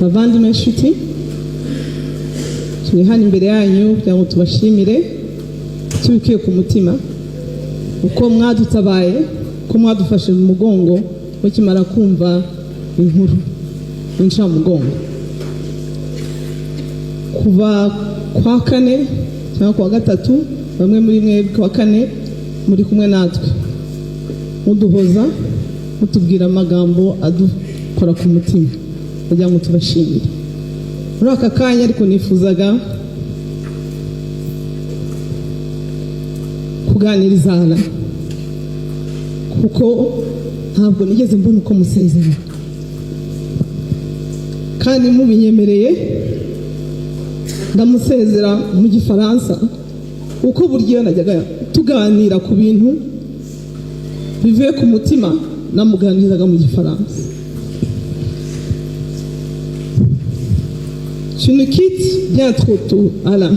bavandimwe nshuti turi hano imbere yanyu kugira ngo tubashimire tubikuye ku mutima uko mwadutabaye ko mwadufashe mu mugongo mukimara kumva inkuru y'incamugongo kuva kwa kane cyangwa kwa gatatu bamwe muri mwe kwa kane muri kumwe natwe muduhoza mutubwira amagambo adukora ku mutima kugira ngo tubashimire muri aka kanya ariko nifuzaga kuganirizana kuko ntabwo nigeze mbona uko musezera kandi mubinyemereye ndamusezera mu gifaransa uko buryo najyaga tuganira ku bintu bivuye ku mutima namuganirizaga mu gifaransa. Tu nous quittes bien trop tôt, Alain.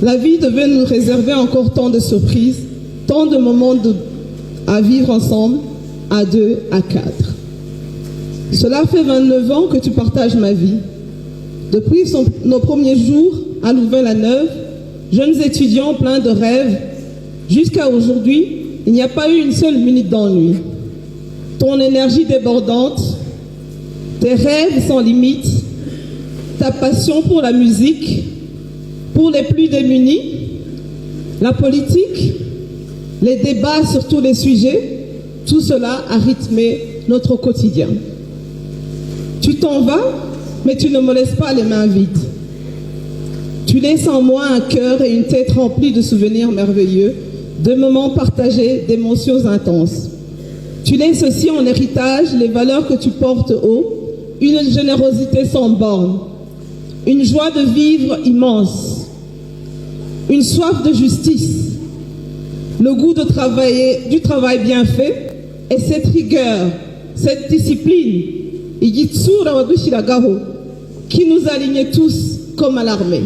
La vie devait nous réserver encore tant de surprises, tant de moments à vivre ensemble, à deux, à quatre. Cela fait 29 ans que tu partages ma vie. Depuis nos premiers jours à Louvain-la-Neuve, jeunes étudiants pleins de rêves, jusqu'à aujourd'hui, il n'y a pas eu une seule minute d'ennui. Ton énergie débordante, tes rêves sans limite, ta passion pour la musique, pour les plus démunis, la politique, les débats sur tous les sujets, tout cela a rythmé notre quotidien. Tu t'en vas, mais tu ne me laisses pas les mains vides. Tu laisses en moi un cœur et une tête remplis de souvenirs merveilleux, de moments partagés, d'émotions intenses. Tu laisses aussi en héritage les valeurs que tu portes haut, une générosité sans borne, une joie de vivre immense, une soif de justice, le goût de travailler, du travail bien fait et cette rigueur, cette discipline, qui nous alignait tous comme à l'armée.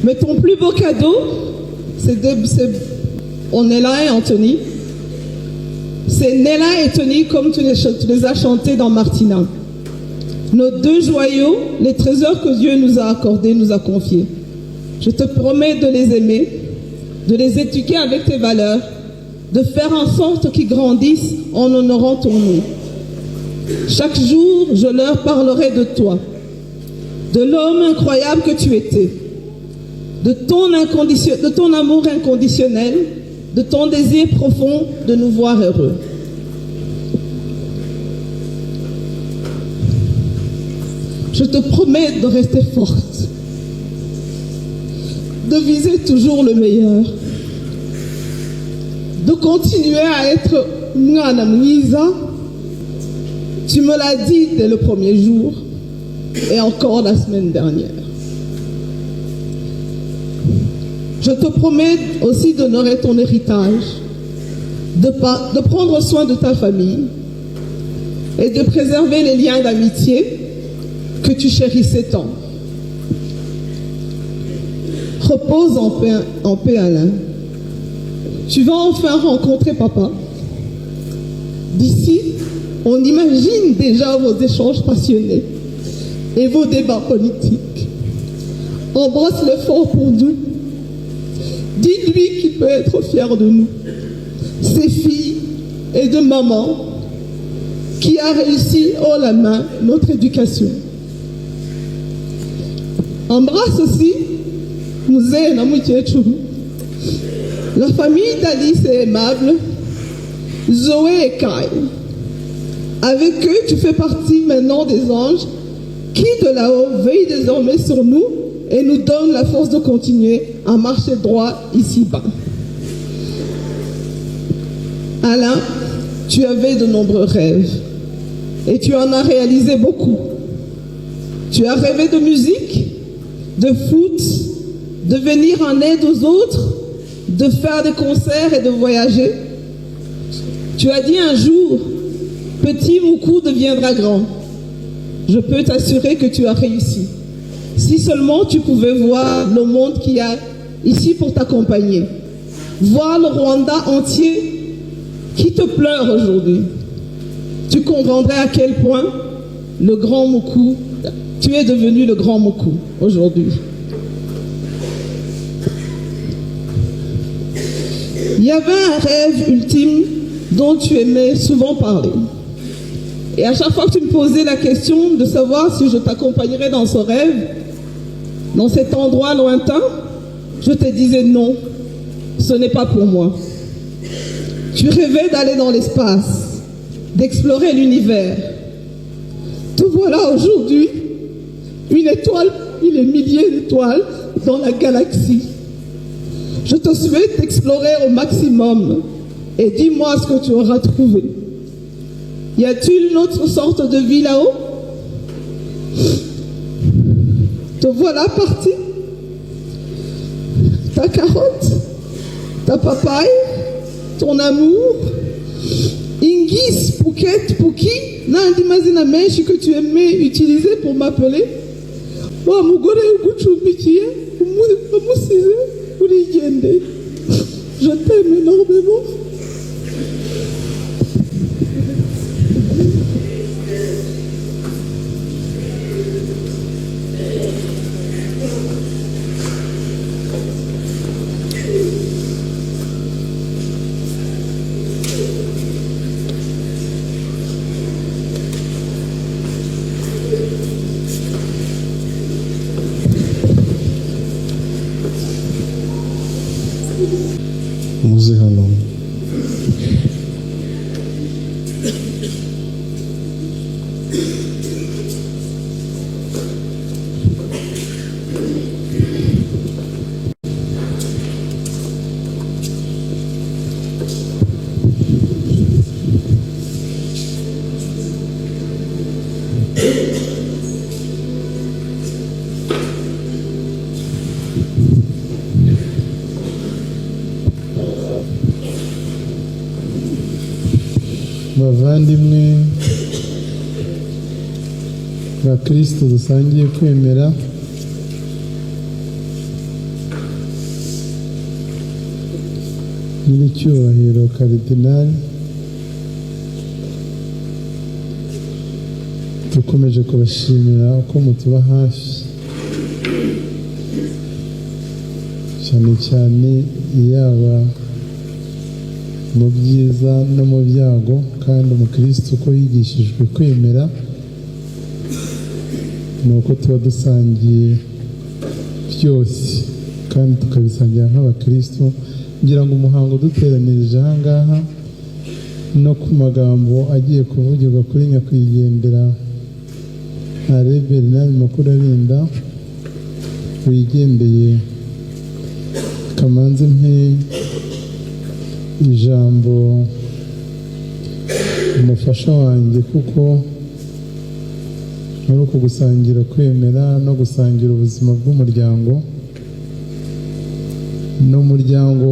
Mais ton plus beau cadeau, c'est Nella et Anthony. C'est Nella et Tony comme tu les as chantés dans Martina. Nos deux joyaux, les trésors que Dieu nous a accordés, nous a confiés. Je te promets de les aimer, de les éduquer avec tes valeurs, de faire en sorte qu'ils grandissent en honorant ton nom. Chaque jour, je leur parlerai de toi, de l'homme incroyable que tu étais, de ton amour inconditionnel, de ton désir profond de nous voir heureux. Je te promets de rester forte, de viser toujours le meilleur, de continuer à être Mwana Mwiza. Tu me l'as dit dès le premier jour et encore la semaine dernière. Je te promets aussi d'honorer ton héritage, de prendre soin de ta famille et de préserver les liens d'amitié que tu chérissais tant. Repose en paix, Alain. Tu vas enfin rencontrer papa. D'ici, on imagine déjà vos échanges passionnés et vos débats politiques. Embrasse-le fort pour nous. Dis-lui qu'il peut être fier de nous, ses filles et de maman qui a réussi haut la main notre éducation. Embrasse aussi Mouzé Namoukéchou. La famille d'Alice est aimable, Zoé et Kai. Avec eux, tu fais partie maintenant des anges qui de là-haut veillent désormais sur nous et nous donnent la force de continuer à marcher droit ici-bas. Alain, tu avais de nombreux rêves et tu en as réalisé beaucoup. Tu as rêvé de musique, de foot, de venir en aide aux autres, de faire des concerts et de voyager. Tu as dit un jour, petit Moukou deviendra grand. Je peux t'assurer que tu as réussi. Si seulement tu pouvais voir le monde qu'il y a ici pour t'accompagner. Voir le Rwanda entier qui te pleure aujourd'hui. tu comprendrais à quel point le grand Mokou, tu es devenu le grand Mokou aujourd'hui. Il y avait un rêve ultime dont tu aimais souvent parler. Et à chaque fois que tu me posais la question de savoir si je t'accompagnerais dans ce rêve, dans cet endroit lointain, je te disais non, ce n'est pas pour moi. Tu rêvais d'aller dans l'espace, d'explorer l'univers. Te voilà aujourd'hui, une étoile, il est milliers d'étoiles dans la galaxie. Je te souhaite explorer au maximum et dis-moi ce que tu auras trouvé. Y a-t-il une autre sorte de vie là-haut? Te voilà parti. Ta carotte, ta papaye, ton amour. Ingis, Pouquet, Pouki, Nandi Mazina Menchi que tu aimais utiliser pour m'appeler. Je t'aime énormément. muze hano. Bavandimwe ba Kristo dusangiye kwemera, nyiricyubahiro Karidinali, dukomeje kubashimira uko mutuba hafi, cyane cyane yaba mu byiza no mu byago, kandi umukristo uko yigishijwe kwemera ni uko tuba dusangiye byose kandi tukabisangira nk'abakristo. ngira ngo umuhango duteranirije aha ngaha no ku magambo agiye kuvugirwa kuri nyakwigendera Alain Bernard Mukurarinda wigendeye, kamanzi mpe ijambo umufasha wanjye, kuko muri uku gusangira kwemera no gusangira ubuzima bw'umuryango, n'umuryango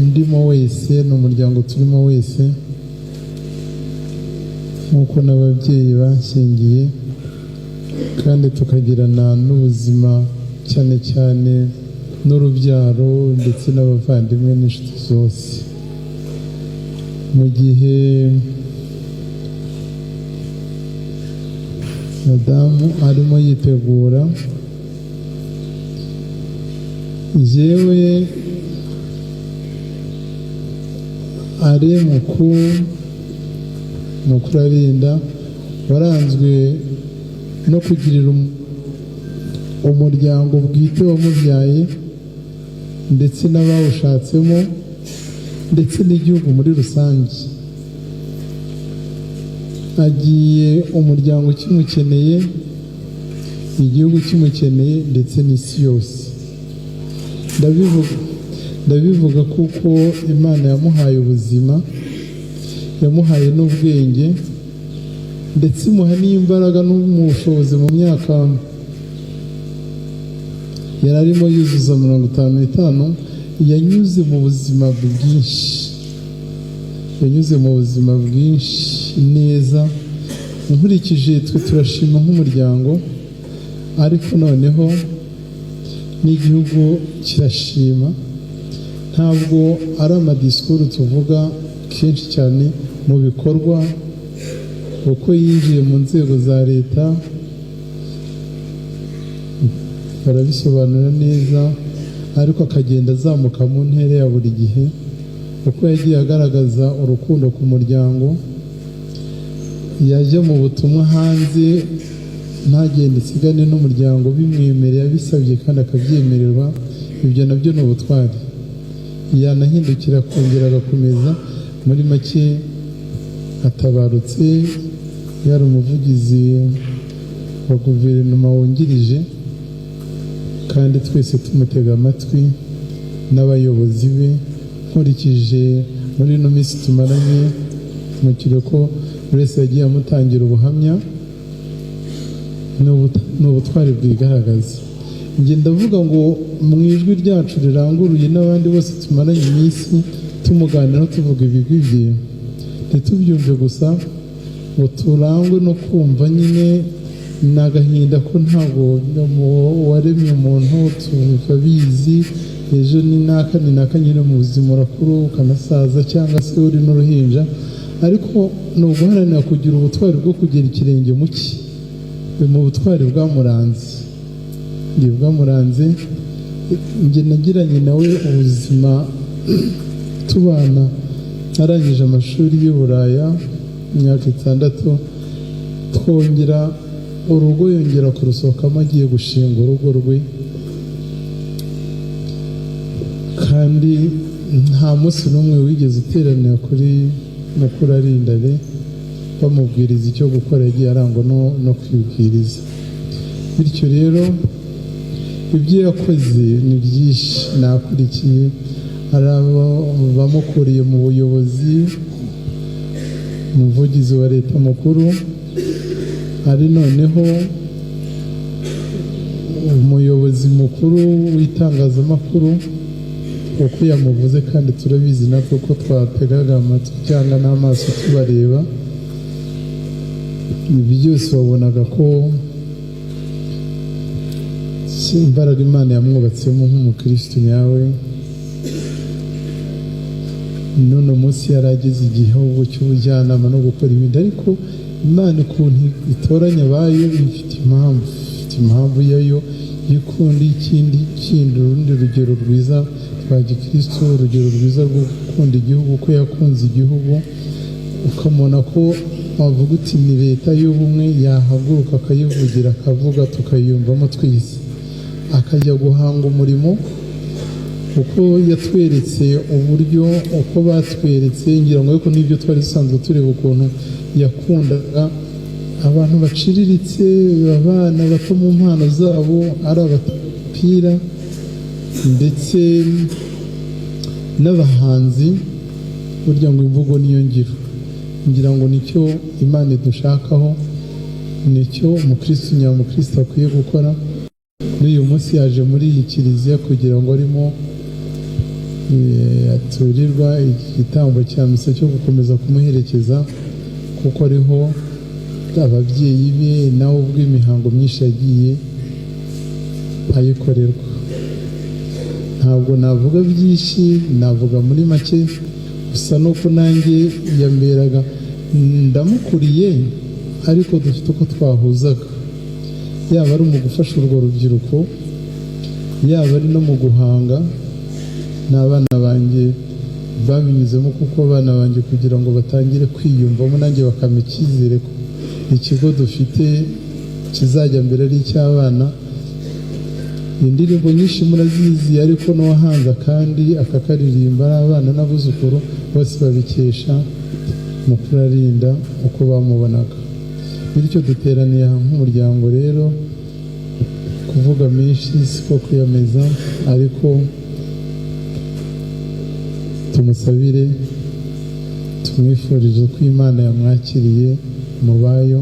ndimo wese, n'umuryango turimo wese, nk'uko n'ababyeyi bashyingiye, kandi tukagirana n'ubuzima cyane cyane n'urubyaro ndetse n'abavandimwe n'inshuti zose. Mu gihe madamu arimo yitegura, jewe ari Mukurarinda waranzwe no kugirira umuryango bwite wamubyaye ndetse n'abawushatsemo ndetse n'igihugu muri rusange. Agiye umuryango kimukeneye, igihugu kimukeneye ndetse n'isi yose. Ndabivuga kuko Imana yamuhaye ubuzima, yamuhaye n'ubwenge ndetse imuha n'imbaraga n'ubushobozi. mu myaka yari arimo yuzuza 55, yanyuze mu buzima bwinshi, neza. Nkurikije twe turashima nk'umuryango, ariko noneho n'igihugu kirashima. Ntabwo ari amadisikuru tuvuga, kenshi cyane mu bikorwa uko yinjiye mu nzego za leta barabisobanura neza, ariko akagenda azamuka mu ntera ya buri gihe, uko yagiye agaragaza urukundo ku muryango, yajya mu butumwa hanze ntagende isigane n'umuryango bimwemereye abisabye kandi akabyemererwa, ibyo nabyo ni ubutwari. Yanahindukira akongera agakomeza, muri make atabarutse yari umuvugizi wa guverinoma wungirije, kandi twese tumutega amatwi n'abayobozi be. Nkurikije muri ino minsi tumaranye, mukire ko buri wese yagiye amutangira ubuhamya, ni ubutwari bwigaragaza. Njye ndavuga ngo mu ijwi ryacu riranguruye n'abandi bose tumaranye iminsi tumuganiraho tuvuga ibigwi bye, ntitubyumve gusa ngo turangwe no kumva nyine ni agahinda ko ntabwo waremye umuntu tubizi, ejo ni naka nyine mu buzima urakuru ukanasaza cyangwa se uri n'uruhinja, ariko ni uguharanira kugira ubutwari bwo kugera ikirenge mu cye, mu butwari bwamuranze. Njye nagiranye nawe ubuzima tubana, arangije amashuri y'u Buraya imyaka 6, twongera urugo yongera kurusohokamo agiye gushinga urugo rwe, kandi nta munsi n'umwe wigeze uteranira kuri mukuru arindare bamubwiriza icyo gukora, yagiye arangwa no kwibwiriza. Bityo rero ibyo yakoze ni byinshi nakurikiye, hari abamukuriye mu buyobozi, umuvugizi wa leta mukuru, hari noneho umuyobozi mukuru w'itangazamakuru, uko yamuvuze kandi turabizi natwe ko twategaga amatwi cyangwa n'amaso tubareba, ibi byose wabonaga ko imbaraga Imana yamwubatsemo nk'umukristo nyawe. None munsi yari ageze igihugu cy'ubujyanama no gukora ibindi, ariko Imana ukuntu itoranya abayo ifite impamvu yayo y'ikundi ikindi urundi rugero rwiza rwa gikristo, urugero rwiza rwo gukunda igihugu, ko yakunze igihugu, ukamubona ko wavuga uti ni leta y'ubumwe, yahaguruka akayivugira akavuga tukayumvamo twese, akajya guhanga umurimo uko yatweretse uburyo, uko batweretse, ngira ngo ariko n'ibyo twari dusanzwe tureba ukuntu yakundaga abantu baciriritse, abana bato mu mpano zabo, ari abapira ndetse n'abahanzi. Burya ngo imvugo niyo ngiro, ngira ngo nicyo Imana idushakaho, nicyo umukristo nyamukristo akwiye gukora. N'uyu munsi yaje muri iyi kiliziya kugira ngo arimo aturirwa igitambo cya misa cyo gukomeza kumuherekeza, kuko ariho ababyeyi be nawe ubwo imihango myinshi yagiye ayikorerwa. Ntabwo navuga byinshi, navuga muri make gusa nuko nanjye yamberaga ndamukuriye, ariko dufite uko twahuzaga, yaba ari mu gufasha urwo rubyiruko, yaba ari no mu guhanga. N'abana banjye babinyuzemo, kuko abana banjye kugira ngo batangire kwiyumvamo nanjye bakame icyizere ko ikigo dufite kizajya mbere ari icy'abana. Indirimbo nyinshi murazizi, ariko n'uwahanze kandi akakaririmba ari abana n'abuzukuru, bose babikesha mukuru arinda uko bamubonaga. Bityo duteraniye nk'umuryango rero, kuvuga menshi siko kwiyameza, ariko tumusabire, tumwifurize ko Imana yamwakiriye mu bayo,